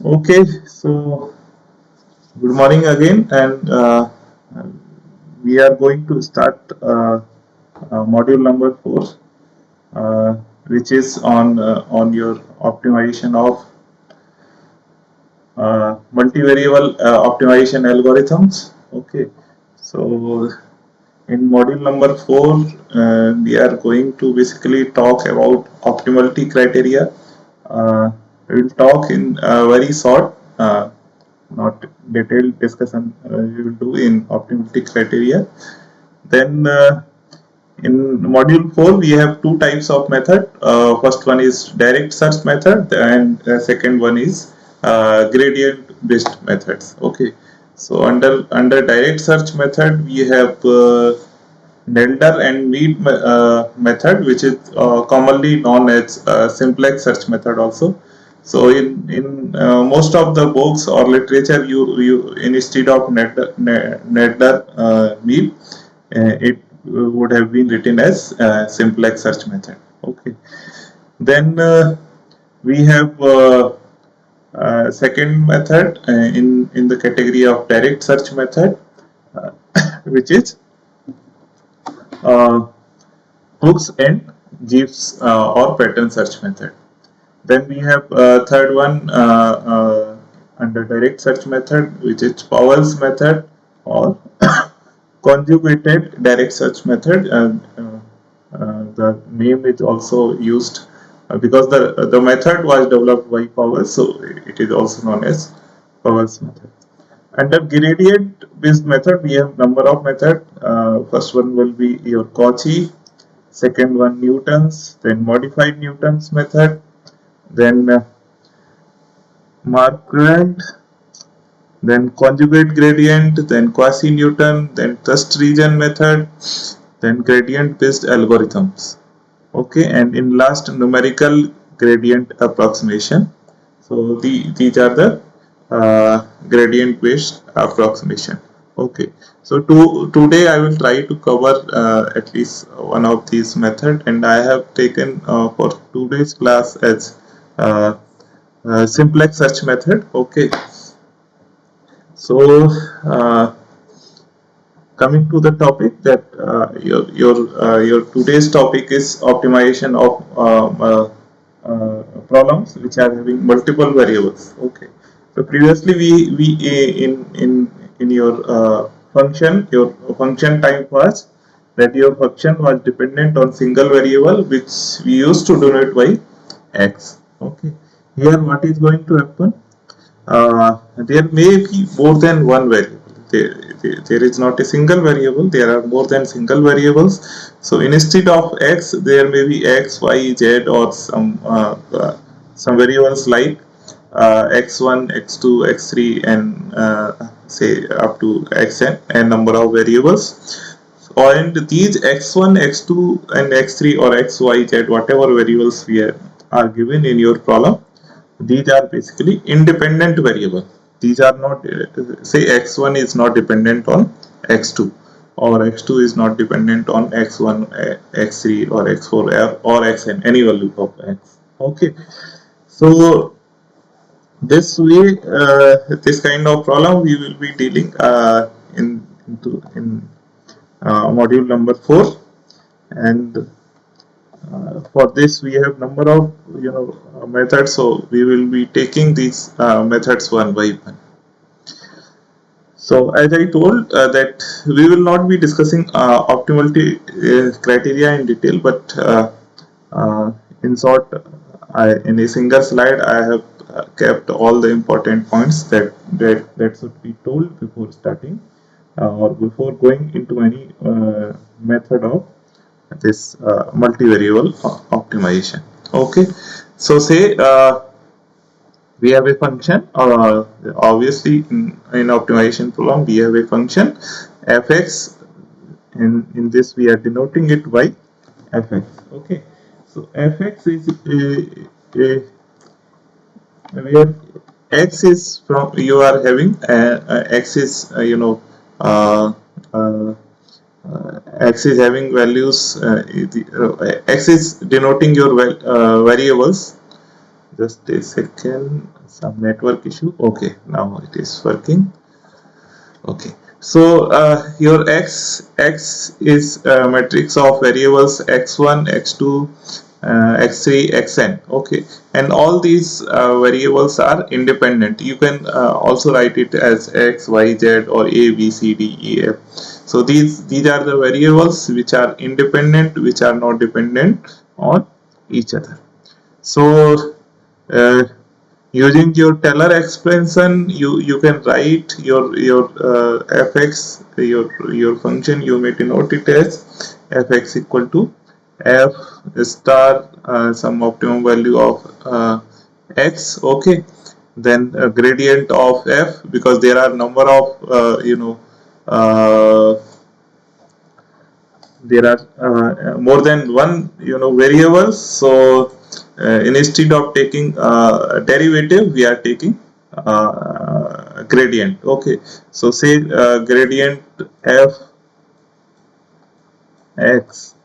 Okay, so good morning again, and we are going to start module number 4, uh, which is on your optimization of multivariable optimization algorithms. Okay, so in module number 4, we are going to basically talk about optimality criteria. We will talk in very short, not detailed discussion. We will do in optimality criteria. Then in module 4, we have two types of method. First one is direct search method, and second one is gradient based methods. Okay, so under direct search method, we have Nelder and Mead method, which is commonly known as simplex search method also. So in most of the books or literature, you instead of Nelder Mead, it would have been written as simplex search method. Okay. Then we have second method in the category of direct search method, uh, which is uh, hooks and GIFs or pattern search method. Then we have third one under direct search method, which is Powell's method or conjugated direct search method. The name is also used because the method was developed by Powell, so it is also known as Powell's method. Under gradient based method, we have number of method. First one will be your Cauchy, second one Newton's, then modified Newton's method, then Marquardt, then conjugate gradient, then quasi-Newton, then thrust region method, then gradient based algorithms. Okay, and in last numerical gradient approximation. So these are the gradient based approximation. Okay, so today I will try to cover at least one of these method, and I have taken for today's class as uh, simplex search method. Okay, so coming to the topic that your today's topic is optimization of problems which are having multiple variables. Okay, so previously we in your function type was that your function was dependent on single variable, which we used to denote by x. Okay, here what is going to happen? There may be more than one variable. There is not a single variable, there are more than single variables. So instead of x, there may be x, y, z, or some variables like x1, x2, x3, and say up to xn, and number of variables. And these x1, x2, and x3 or x, y, z, whatever variables are given in your problem, these are basically independent variable. These are not say x1 is not dependent on x2, or x2 is not dependent on x1, x3, or x4 or xn, any value of x. Okay, so this way, this kind of problem we will be dealing in module number 4. And for this we have number of methods, so we will be taking these methods one by one. So as I told that we will not be discussing optimality criteria in detail, but in short, in a single slide I have kept all the important points that should be told before starting or before going into any method of this multivariable optimization. Okay, so say we have a function, obviously in optimization problem we have a function fx, and in this we are denoting it by fx. Okay, so fx is where x is from, you are having x is uh, uh, x is having values, x is denoting your variables. just a second, some network issue. Okay, now it is working. Okay, so your x is a matrix of variables x1, x2, x3, xn. Okay, and all these variables are independent. You can also write it as x, y, z, or a, b, c, d, e, f. So these are the variables which are independent, which are not dependent on each other. So using your Taylor expansion, you can write your fx, your function. You may denote it as fx equal to f star some optimum value of x. Okay, then gradient of f, because there are number of uh, there are more than one variables. So instead of taking derivative, we are taking gradient. Okay, so say gradient f x,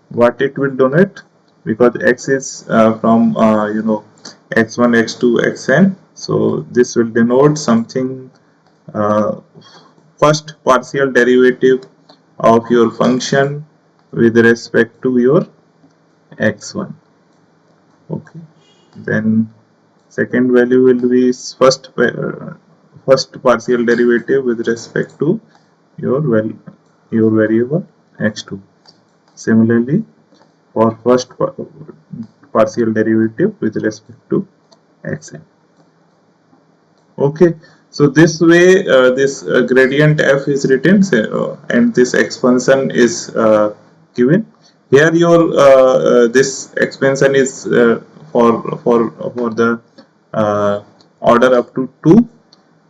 what it will denote, because x is from x1, x2, xn. So this will denote something, uh, first partial derivative of your function with respect to your x1. Okay, then second value will be first partial derivative with respect to your variable x2. Similarly, for first partial derivative with respect to xn. Okay, so this way this gradient f is written, and this expansion is given. Here your this expansion is for the order up to 2.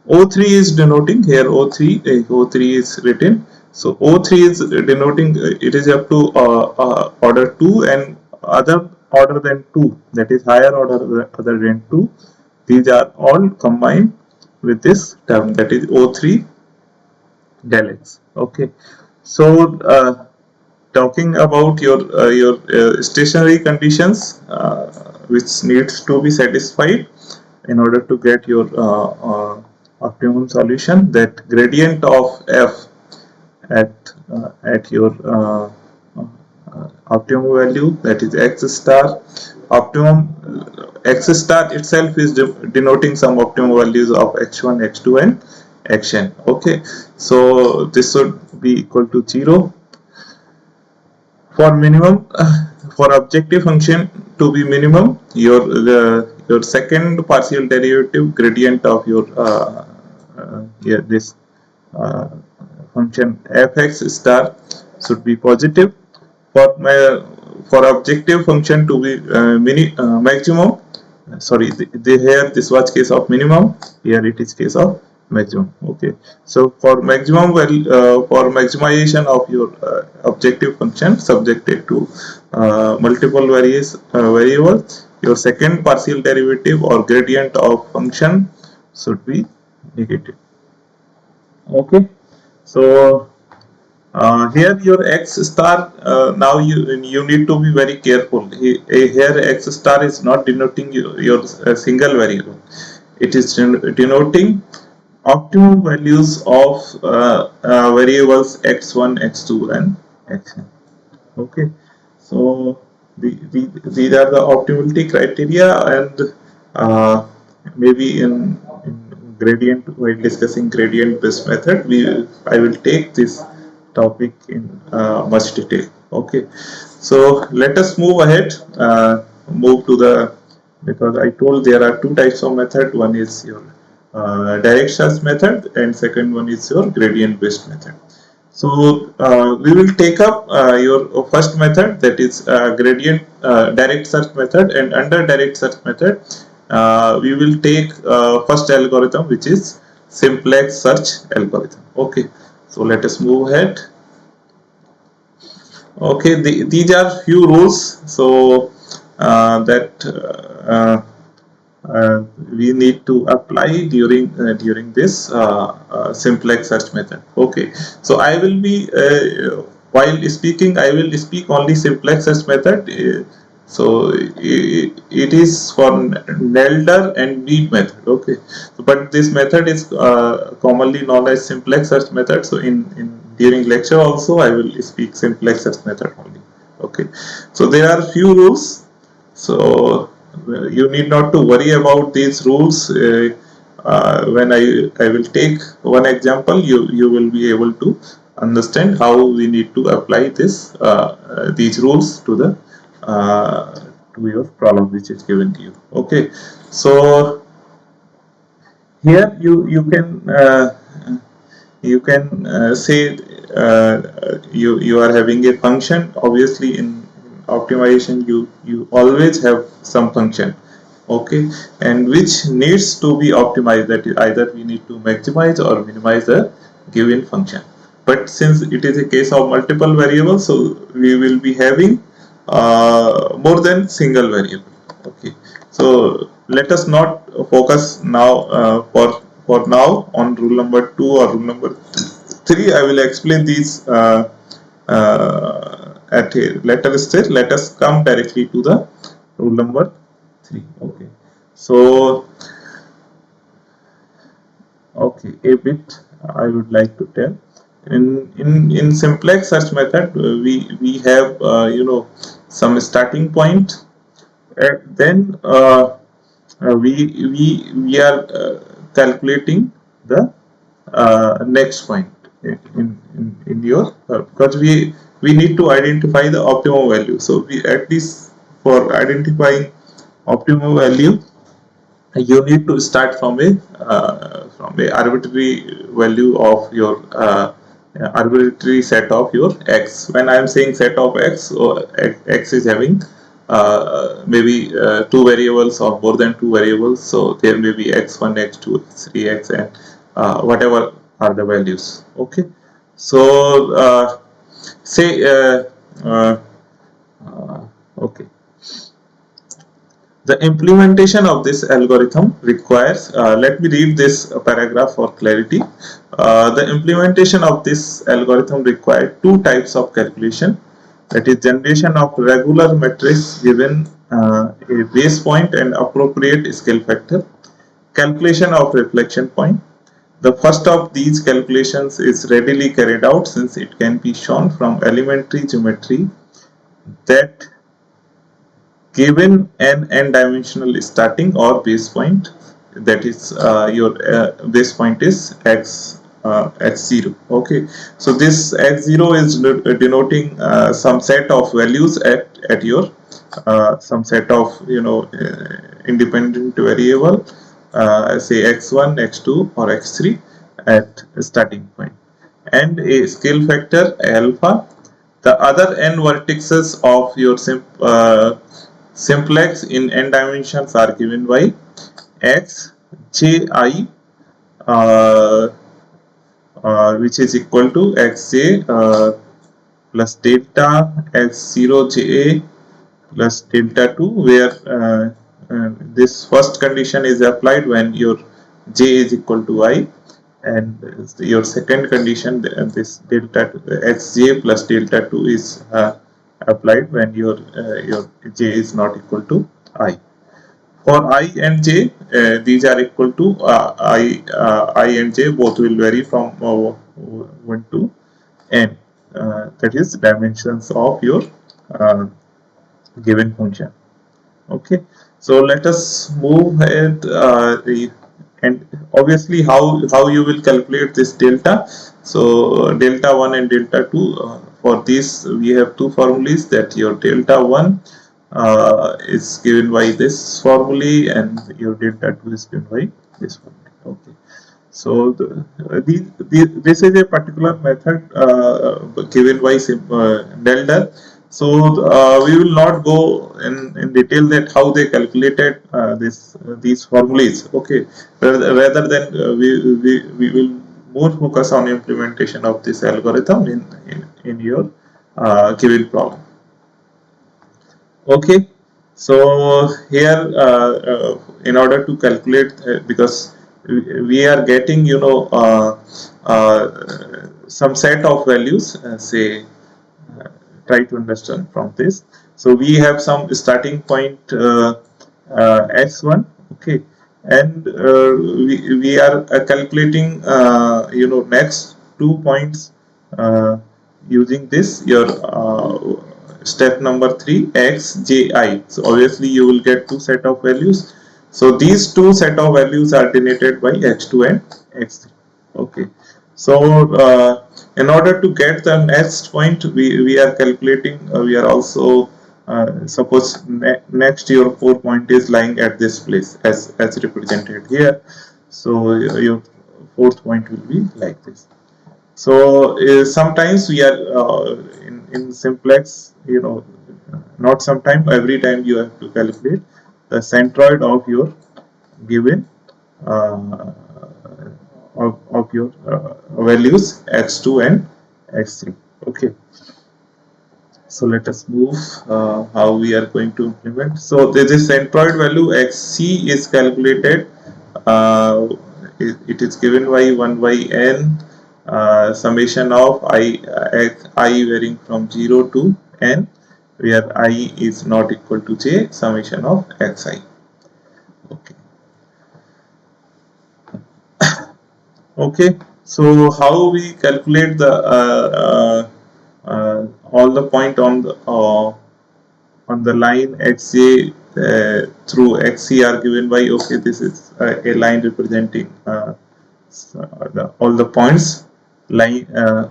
O3 is denoting here, O3 is written. So O3 is denoting it is up to order 2, and other order than 2, that is higher order other than 2, these are all combined with this term, that is O3 del x. Okay, so talking about your stationary conditions which needs to be satisfied in order to get your optimum solution, that gradient of f at your optimum value, that is x star. Optimum x star itself is denoting some optimum values of x1, x2, and xn. Okay, so this should be equal to 0 for minimum. For objective function to be minimum, your second partial derivative gradient of your this function fx star should be positive. For objective function to be maximum, sorry, here this was case of minimum, here it is case of maximum. Okay, so for maximum value, for maximization of your objective function subjected to multiple variables, your second partial derivative or gradient of function should be negative. Okay, so here your x star, now you need to be very careful. Here x star is not denoting your single variable. It is denoting optimum values of variables x1, x2, and xn. Okay, so these are the optimality criteria, and maybe in gradient, while discussing gradient based method, I will take this topic in much detail. Okay, so let us move ahead, move to the, because I told there are two types of method. One is your direct search method, and second one is your gradient based method. So we will take up your first method, that is gradient direct search method, and under direct search method we will take first algorithm, which is simplex search algorithm. Okay, so let us move ahead. Okay, these are few rules, so that we need to apply during this simplex search method. Okay, so I will be while speaking, I will speak only simplex search method. So it is for Nelder and Neat method. Okay, so, but this method is commonly known as simplex search method. So in during lecture also I will speak simplex search method only. Okay, so there are few rules. So you need not to worry about these rules. When I will take one example, you will be able to understand how we need to apply this these rules to the uh, to your problem which is given to you. Okay, so here you can say you are having a function. Obviously in optimization you always have some function, okay, and which needs to be optimized. That is, either we need to maximize or minimize the given function. But since it is a case of multiple variables, so we will be having more than single variable. Okay, so let us not focus now for now on rule number 2 or rule number 3. I will explain these at a later stage. Let us come directly to the rule number 3. Okay, so okay, a bit I would like to tell. In simplex search method, we have some starting point, and then we are calculating the next point in your because we need to identify the optimum value. So we, at least for identifying optimum value, you need to start from a arbitrary value of your arbitrary set of your x. When I am saying set of x, so x is having maybe two variables or more than two variables. So there may be x1, x2, x3, xn, whatever are the values. Okay, so say okay, the implementation of this algorithm requires, let me read this paragraph for clarity. The implementation of this algorithm requires two types of calculation, that is generation of regular matrix given a base point and appropriate scale factor, calculation of reflection point. The first of these calculations is readily carried out since it can be shown from elementary geometry that given an n-dimensional starting or base point, that is your base point is x0. Okay, so this x0 is denoting some set of values at your some set of independent variable, say x1, x2 or x3 at starting point, and a scale factor alpha. The other n vertices of your simplex in n dimensions are given by x j I, uh, which is equal to xj plus delta x0 ja plus delta 2, where this first condition is applied when your j is equal to I, and your second condition, this delta xj plus delta 2, is applied when your j is not equal to I. For I and j, these are equal to I and j both will vary from 1 to n, that is dimensions of your uh, given function. Okay, so let us move ahead, and obviously how you will calculate this delta. So delta 1 and delta 2, for this we have two formulas, that your delta 1 is given by this formula and your delta 2 is given by this formula. Okay, so this is a particular method given by Nelder. So we will not go in detail that how they calculated these formulas. Okay, rather than we will more focus on implementation of this algorithm in your given problem. Okay, so here in order to calculate, because we are getting some set of values, say try to understand from this. So we have some starting point x1, okay, and we are calculating next 2 points using this your step number 3 xji. So obviously you will get two set of values. So these two set of values are denoted by x2 and x3. Okay, so in order to get the next point, we are calculating, we are also suppose next your 4 point is lying at this place as represented here. So your fourth point will be like this. So sometimes we are in simplex, not sometime, every time you have to calculate the centroid of your given uh, of your values x2 and x3. Okay, so let us move how we are going to implement. So this centroid value xc is calculated. uh, it is given by 1 by n summation of I varying from 0 to n, where I is not equal to j, summation of xi. Okay. Okay, so how we calculate the all the point on the line xj through xc are given by, okay, this is a line representing all the points lying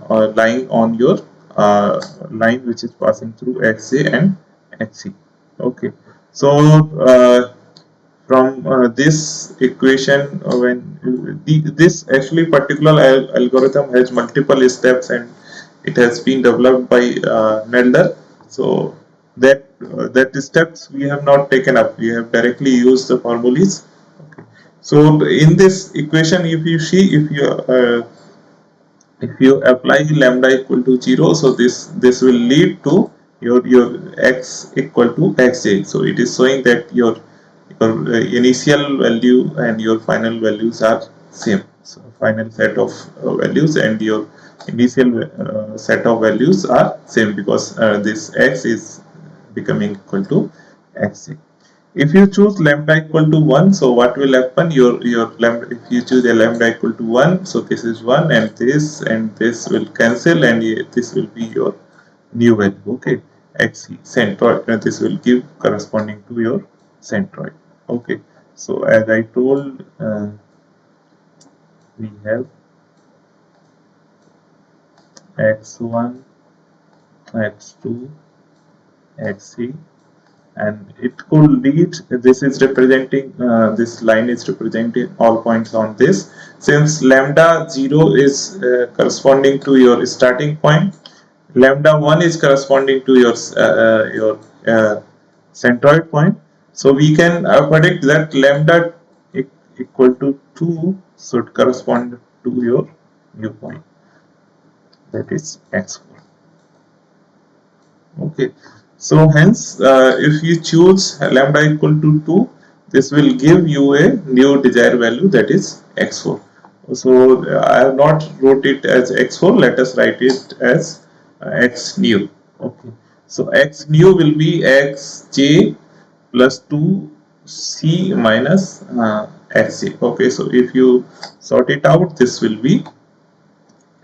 or lying on your line which is passing through xj and xc. Okay, so from this equation, when this actually particular algorithm has multiple steps and it has been developed by Nelder. So that steps we have not taken up, we have directly used the formulas. Okay. So in this equation, if you see, if you apply lambda equal to 0, so this will lead to your x equal to xj. So it is showing that your initial value and your final values are same. So final set of values and your initial set of values are same, because this x is becoming equal to xj. If you choose lambda equal to 1, so what will happen, your lambda, if you choose a lambda equal to 1, so this is 1 and this will cancel, and this will be your new value. Okay, xc centroid, and this will give corresponding to your centroid. Okay, so as I told, we have x1, x2, xc, and it could lead, this is representing this line is representing all points on this. Since lambda 0 is corresponding to your starting point, lambda 1 is corresponding to your centroid point. So we can predict that lambda equal to 2 should correspond to your new point, that is x4. Okay, so hence if you choose lambda equal to 2, this will give you a new desired value, that is x4. So I have not wrote it as x4, let us write it as x new. Okay, so x new will be xj plus 2c minus xj. Okay, so if you sort it out, this will be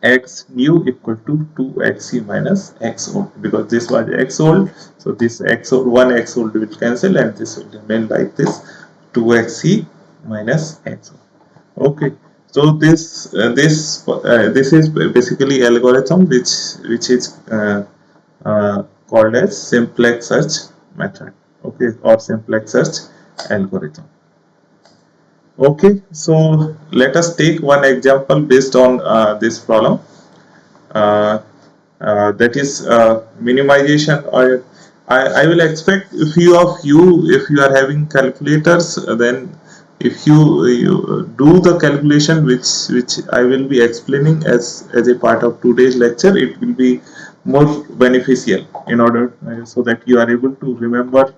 x new equal to 2xc minus x old, because this was x old, so this x old, 1 x old will cancel, and this will remain like this, 2xc minus x old. Okay, so this is basically algorithm which is called as simplex search method. Okay, or simplex search algorithm. Okay, so let us take one example based on this problem. That is minimization. Or I will expect a few of you, if you are having calculators, then if you do the calculation which I will be explaining as a part of today's lecture, it will be more beneficial in order so that you are able to remember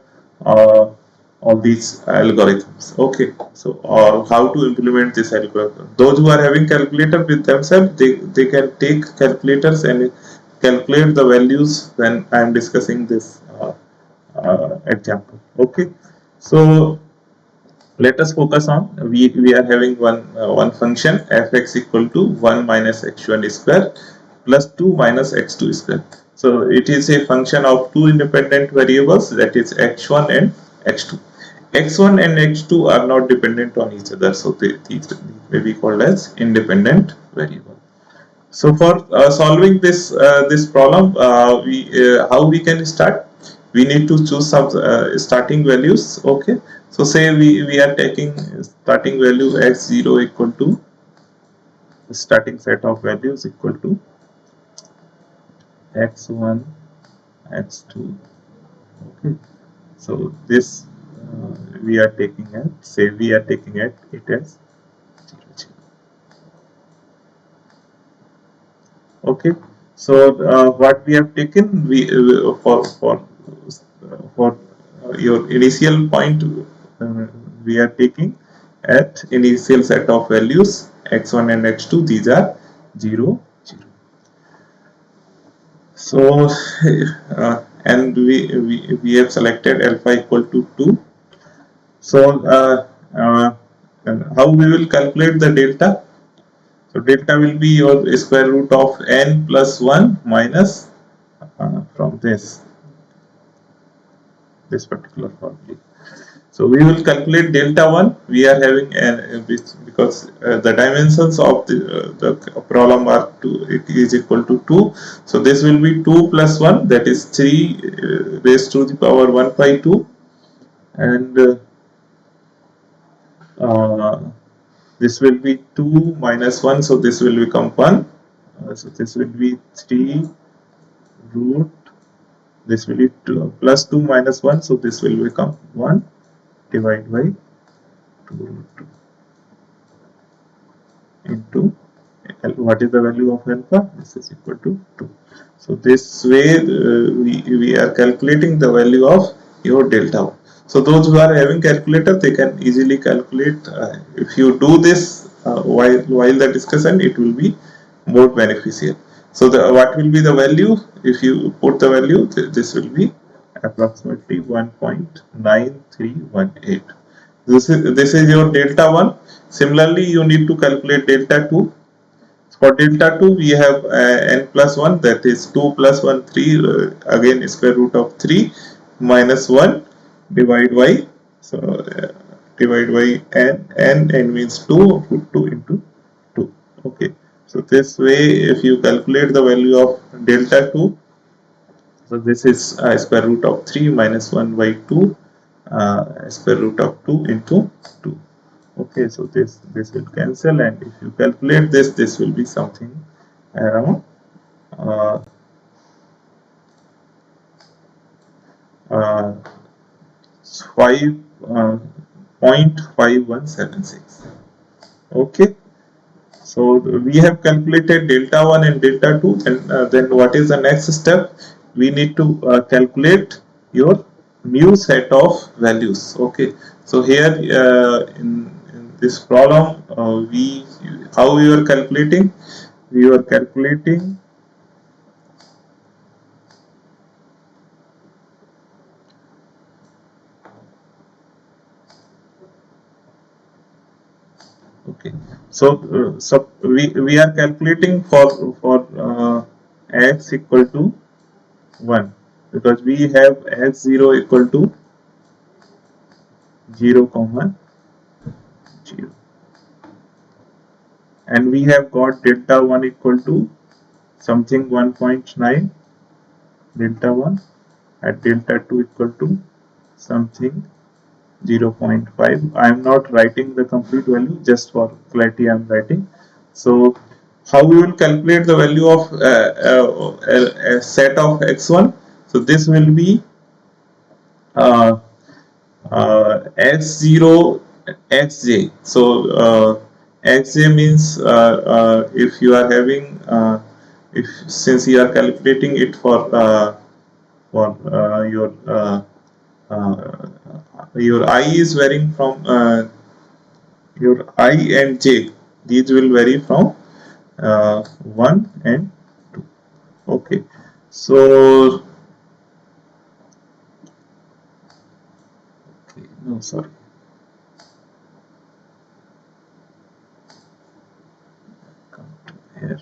all these algorithms. Okay, so how to implement this algorithm. Those who are having calculator with themselves, they can take calculators and calculate the values when I am discussing this example. Okay, so let us focus on, we are having one function fx equal to 1 minus x1 square plus 2 minus x2 square. So it is a function of two independent variables, that is x1 and x2. x1 and x2 are not dependent on each other, so these may be called as independent variable. So for solving this problem, how we can start? We need to choose some starting values. Okay, so say we are taking starting value x0 equal to starting set of values equal to x1, x2. Okay, so this we are taking at, say we are taking at it as 0, 0. Okay, so what we have taken, we for your initial point, we are taking at initial set of values x1 and x2, these are 0, 0. So and we have selected alpha equal to 2. So how we will calculate the delta? So delta will be your square root of n plus 1 minus from this particular formula. So we will calculate delta 1. We are having an because the dimensions of the problem are 2, it is equal to 2. So this will be 2 plus 1, that is 3 raised to the power 1 by 2, and this will be 2 minus 1, so this will become 1. So this will be 3 root, this will be 2 plus 2 minus 1, so this will become 1 divided by 2 root 2 into what is the value of alpha? This is equal to 2. So this way we are calculating the value of your delta 1. So those who are having calculator, they can easily calculate. If you do this while the discussion, it will be more beneficial. So what will be the value? If you put the value, this will be approximately 1.9318. This is your delta 1. Similarly, you need to calculate delta 2. For delta 2, we have n plus 1, that is 2 plus 1, 3, again square root of 3 minus 1 divide by, so divide by n means 2, root 2 into 2. Okay, so this way if you calculate the value of delta 2, so this is square root of 3 minus 1 by 2, square root of 2 into 2. Okay, so this will cancel, and if you calculate this will be something around 5.5176. Okay, so we have calculated delta 1 and delta 2, and then what is the next step? We need to calculate your new set of values. Okay, so here in this problem, how we are calculating? We are calculating okay. So so we are calculating for x equal to 1, because we have x0 equal to 0, 0, and we have got delta 1 equal to something 1.9, delta 1, at delta 2 equal to something 0.5. I am not writing the complete value, just for clarity I am writing. So how we will calculate the value of a set of x1? So this will be x0 xj. So xj means if you are having if since you are calculating it for your I is varying from your I and j, these will vary from 1 and 2. Okay, so okay, no, sorry. Come to here.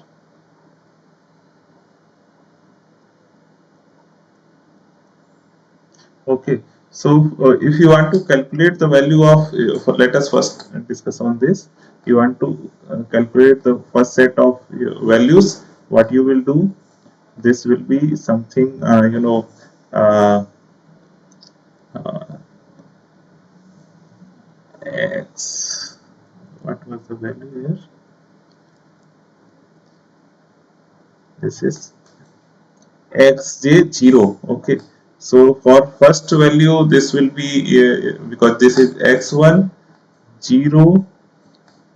Okay, so if you want to calculate the value of, let us first discuss on this. You want to calculate the first set of values. What you will do? This will be something uh, uh, x. What was the value here? This is xj0. Okay, so for first value, this will be because this is x1 0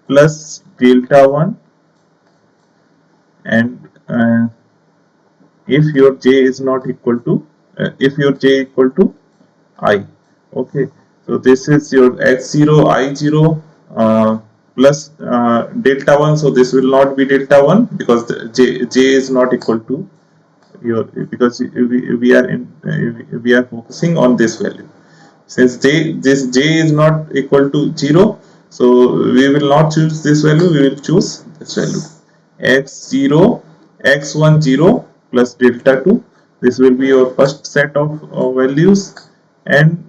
plus delta 1, and if your j is not equal to if your j equal to I. Okay, so this is your x0 I0 plus delta 1, so this will not be delta 1 because the j is not equal to your, because we are in we are focusing on this value. Since this j is not equal to 0, so we will not choose this value, we will choose this value x0 x10 plus delta 2. This will be your first set of values. And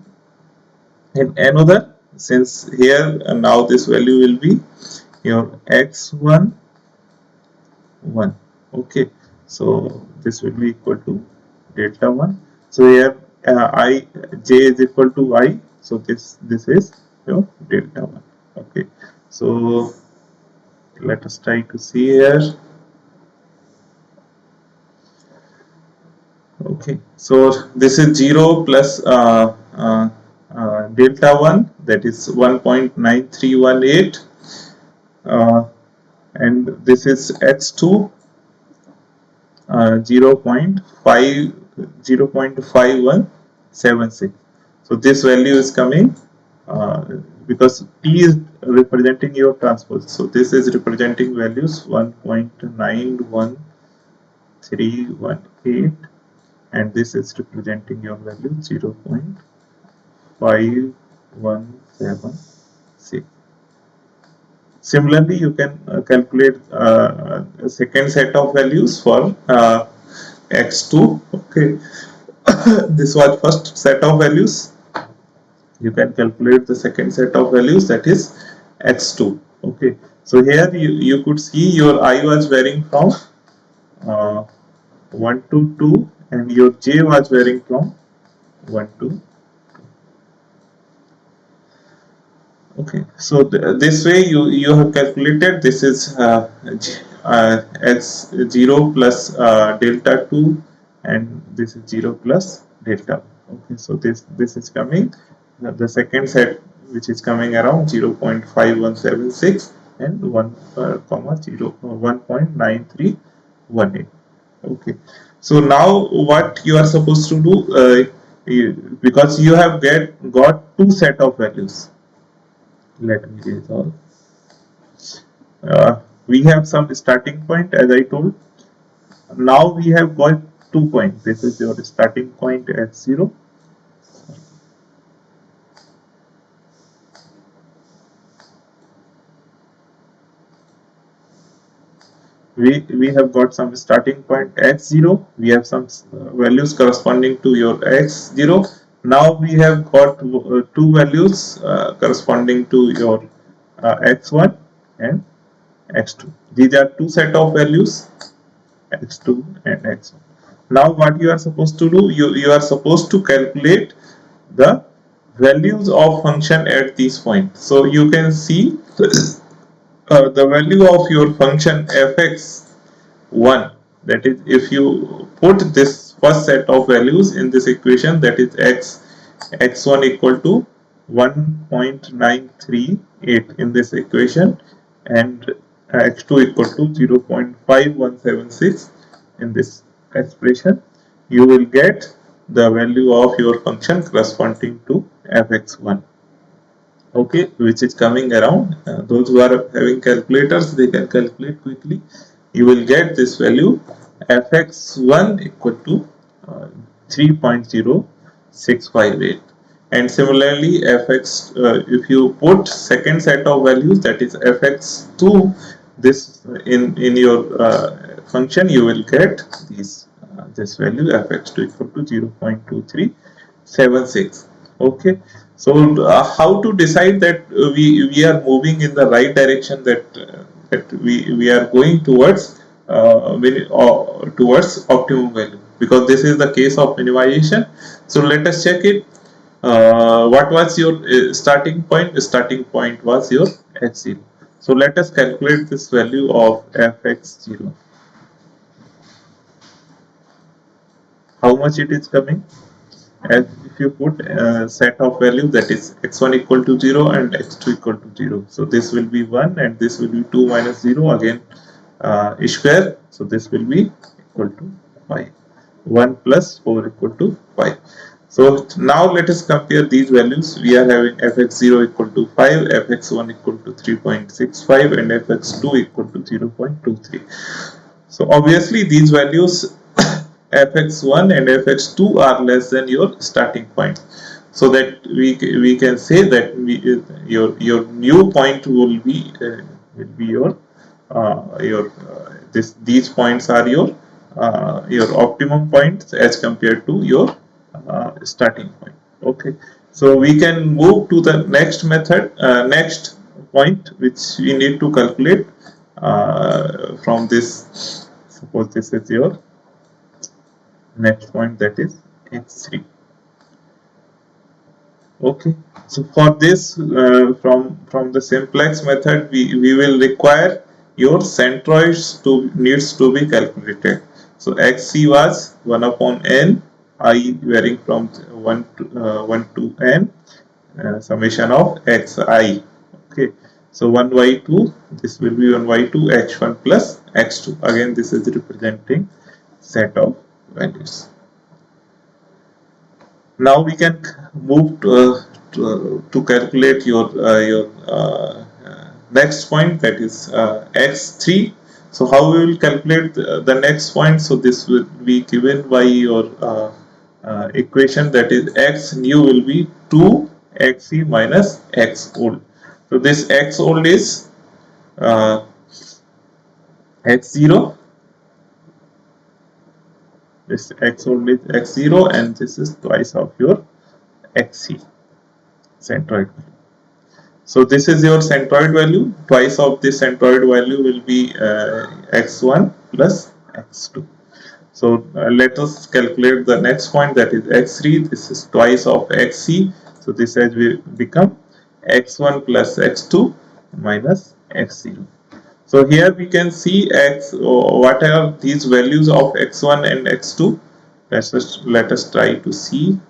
in another, since here now this value will be your x1 1. Okay, so this will be equal to delta 1. So here I j is equal to I, so this is your delta 1. Okay, so let us try to see here. Okay, so this is 0 plus delta 1, that is 1.9318, and this is x2 0.5 0.5176. So this value is coming uh, because t is representing your transpose, so this is representing values 1.91318, and this is representing your value 0.5176. Similarly, you can calculate a second set of values for x2. Okay, this was first set of values. You can calculate the second set of values, that is x2. Okay, so here you could see your I was varying from uh, 1 to 2, and your j was varying from 1 to. Okay, so this way you have calculated this is x0 plus delta 2, and this is 0 plus delta. Okay, so this is coming the second set, which is coming around 0.5176 and 1 comma 0 1.9318. Okay, so now what you are supposed to do, because you have got two set of values, let me resolve. We have some starting point, as I told. Now we have got 2 points. This is your starting point at 0. We have got some starting point x0. We have some values corresponding to your x0. Now we have got two values corresponding to your x1 and x2. These are two set of values, x2 and x1. Now what you are supposed to do, you are supposed to calculate the values of function at these points. So you can see the value of your function fx1, that is, if you put this first set of values in this equation, that is x1 equal to 1.938 in this equation, and x2 equal to 0.5176 in this expression, you will get the value of your function corresponding to fx1. Okay, which is coming around, those who are having calculators, they can calculate quickly. You will get this value fx1 equal to 3.0658, and similarly fx, if you put second set of values, that is fx2, this in your function, you will get this value fx2 equal to 0.2376. okay. So how to decide that we are moving in the right direction, that we are going towards towards optimum value, because this is the case of minimization. So let us check it. What was your starting point? The starting point was your x0. So let us calculate this value of fx0. How much it is coming? As if you put a set of values, that is x1 equal to 0 and x2 equal to 0, so this will be 1 and this will be 2 minus 0 again square, so this will be equal to 5. 1 plus 4 equal to 5. So now let us compare these values. We are having fx0 equal to 5, fx1 equal to 3.65 and fx2 equal to 0.23. so obviously these values fx1 and fx2 are less than your starting point, so that we can say that your new point will be these points are your optimum points as compared to your starting point. okay. So we can move to the next method, next point which we need to calculate from this. Suppose this is your next point, that is x3. okay. So for this, from the simplex method, we will require your centroids needs to be calculated. So xc was 1 upon n, I varying from 1 to n, summation of xi. okay. So 1y2, this will be 1y2 h1 plus x2. Again, this is representing set of values. Now we can move to calculate your next point, that is x3. So how we will calculate the next point? So this will be given by your equation, that is x new will be 2xe minus x old. So this x old is x0, this x old is x0, and this is twice of your xc centroid value. So this is your centroid value. Twice of this centroid value will be x1 plus x2. So let us calculate the next point, that is x3. This is twice of xc. So this has become x1 plus x2 minus x0. So here we can see what are these values of x1 and x2. Let us try to see.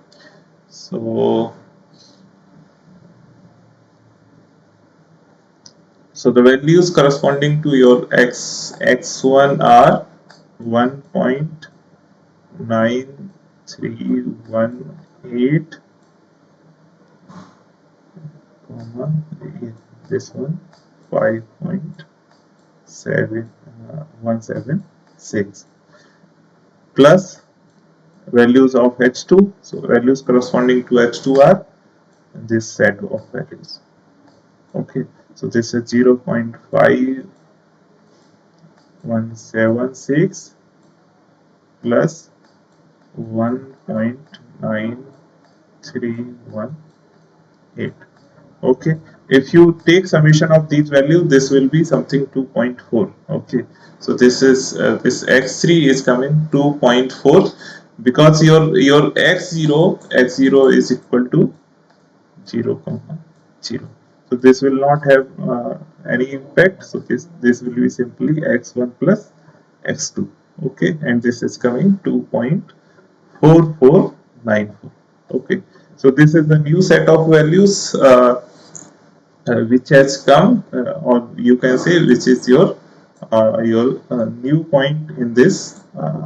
So the values corresponding to your x1 are 1.9318, this one 5.176, plus values of x2. So values corresponding to x2 are this set of values. okay. So this is 0.5176 plus 1.9318. okay. If you take summation of these values, this will be something 2.4. okay. So this is this x3 is coming 2.4, because your x0 is equal to 0, 0. So this will not have any impact. So this will be simply x1 plus x2. okay. And this is coming 2.4494. okay. So this is the new set of values which has come, or you can say which is your new point in this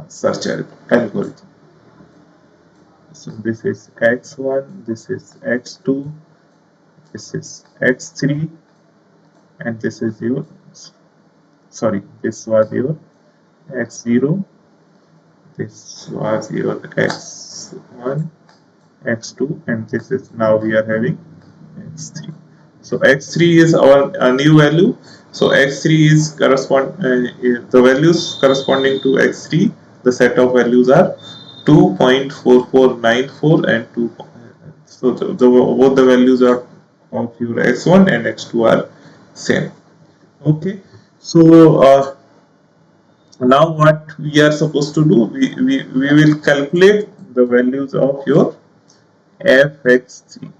search algorithm. So this is x1, this is x2, this is x3, and this is your, sorry, this was your x0, this was your x1, x2, and this is now we are having x3. So x3 is our new value. So x3 is the values corresponding to x3. The set of values are 2.4494 and 2. So both the values are of your x1 and x2 are same. Okay. So now what we are supposed to do, we will calculate the values of your fx3.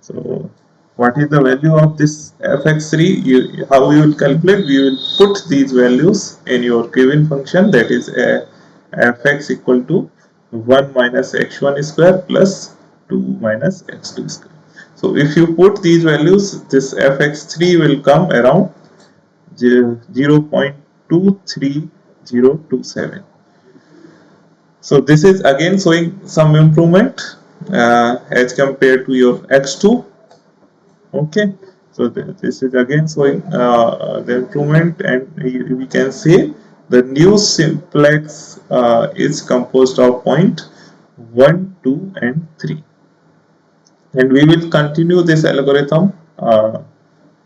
So what is the value of this fx3? How we will calculate? We will put these values in your given function, that is fx equal to 1 minus x1 square plus 2 minus x2 square. So if you put these values, this fx3 will come around 0.23027. So this is again showing some improvement as compared to your x2. Okay, so this is again showing the improvement, and we can say the new simplex is composed of point 1, 2 and 3, and we will continue this algorithm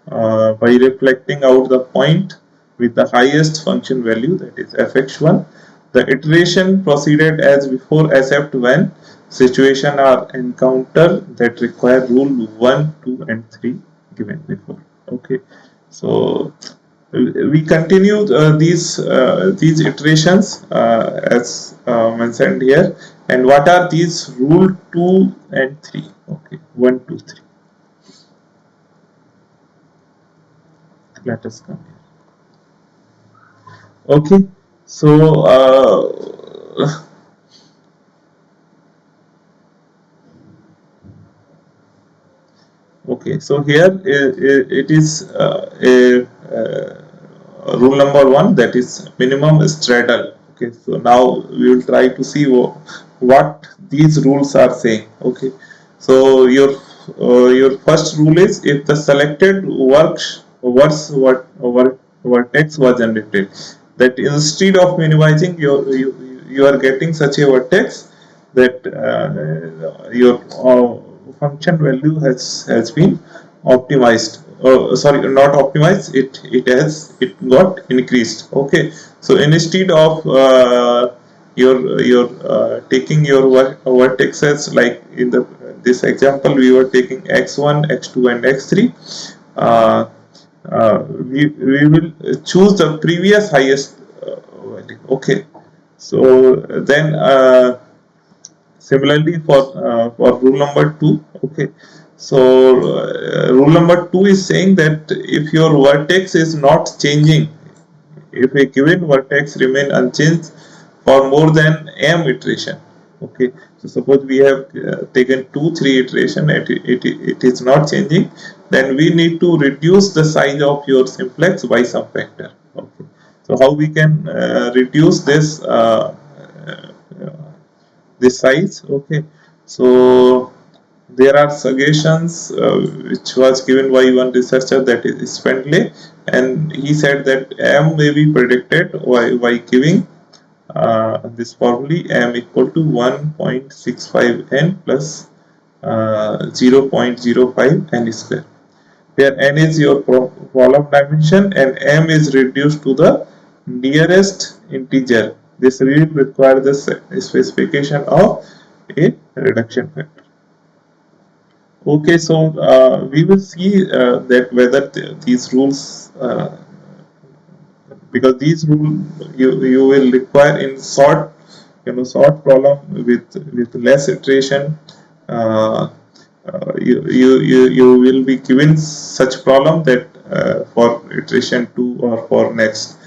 by reflecting out the point with the highest function value, that is fx1. The iteration proceeded as before except when situations are encountered that require rule 1, 2 and 3 given before. Okay, so we continue these iterations as mentioned here. And what are these rule 2 and 3? Okay, 1, 2, 3. Let us come here. Okay, so okay, so here it is a rule number 1, that is minimum straddle. Okay, so now we will try to see what these rules are saying. Okay, so your first rule is if the selected vertex was generated, that instead of minimizing you are getting such a vertex that your function value has been optimized. Sorry, not optimized, it got increased. Okay, so instead of your taking your vertexes, like in this example we were taking x1, x2 and x3, uh, we will choose the previous highest value. Okay, so then similarly for rule number 2. Okay, so rule number 2 is saying that if your vertex is not changing, if a given vertex remain unchanged for more than m iteration. Okay, so suppose we have taken 2-3 iteration, it is not changing, then we need to reduce the size of your simplex by some factor. Okay, so how we can reduce this size? Okay, so there are suggestions which was given by one researcher, that is Spendley, and he said that m may be predicted by giving this formula m equal to 1.65 n plus 0.05 n square, where n is your column dimension and m is reduced to the nearest integer. This will require the specification of a reduction factor. Okay, so we will see that whether these rules, because these rules you will require in short problem with less iteration. You will be given such problem that for iteration 2 or for next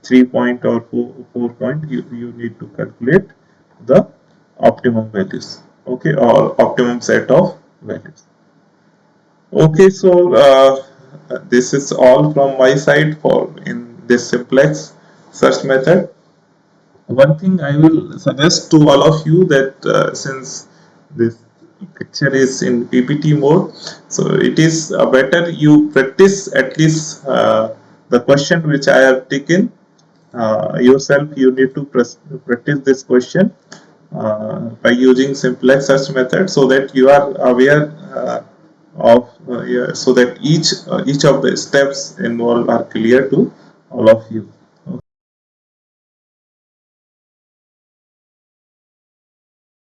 3 point or 4 point you need to calculate the optimum values. Okay, or optimum set of values. Okay, so this is all from my side for in this simplex search method. One thing I will suggest to all of you, that since this lecture is in PPT mode, so it is better you practice at least the question which I have taken yourself, you need to practice this question by using simplex search method, so that you are aware of yeah, so that each of the steps involved are clear to all of you.